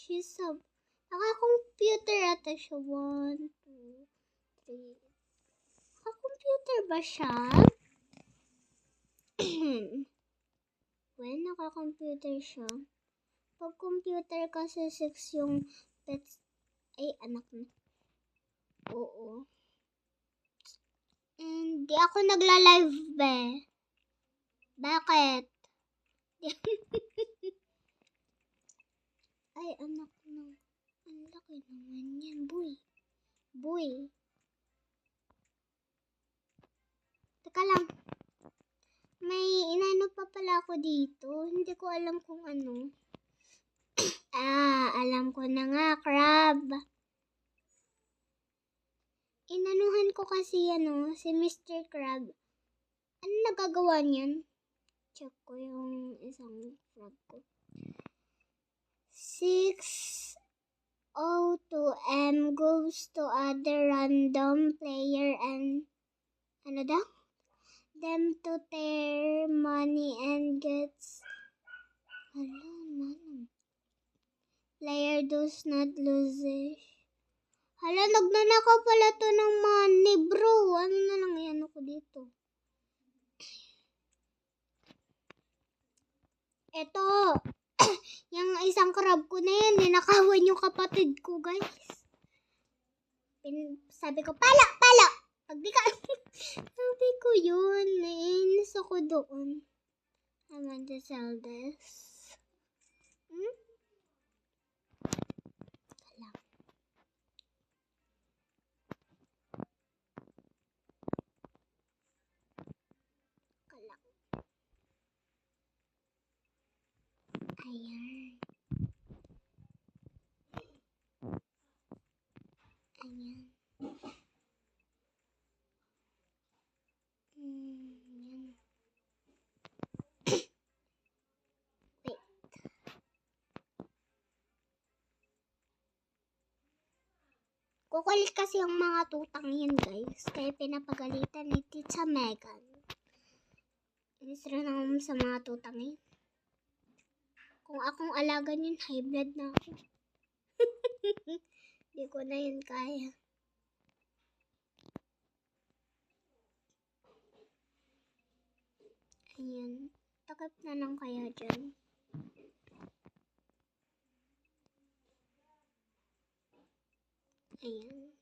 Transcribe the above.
She's a... Naka-computer ata siya. 1, 2, 3. Naka-computer ba siya? Well, naka-computer siya. Pag computer kasi 6 yung pets. Ay, anak na. Oo. Hindi ako nagla-live be. Bakit? Ay, anak na. Ang laki naman yan, boy. Boy. Teka lang. May inano pa pala ako dito. Hindi ko alam kung ano. Alam ko na nga, crab. Inanuhan ko kasi si Mr. Crab. Ano nagagawa niyan? Check ko yung isang frog ko. 602M goes to other random player and ano daw? Them to tear money and gets player does not lose it. Hala, nagnanakaw pala to ng money, bro. Ano na lang yan ako dito? Eto. Yung isang crab ko na yan, ninakawan yung kapatid ko, guys. Sabi ko, pala! Pag di ka... Sabi ko yun. Nainis ako doon. I want to sell this. Kalak. Ayan. Ayan. Ayan. Wait. Kukulit kasi yung mga tutang yan, guys. Kaya pinapagalitan ni Tita Megan. Inis rin ako sa mga tutang yan. Kung akong alaga yun, high blood na ako. Hindi ko na yun kaya. Ayan. Takip na lang kaya dyan. Ayan.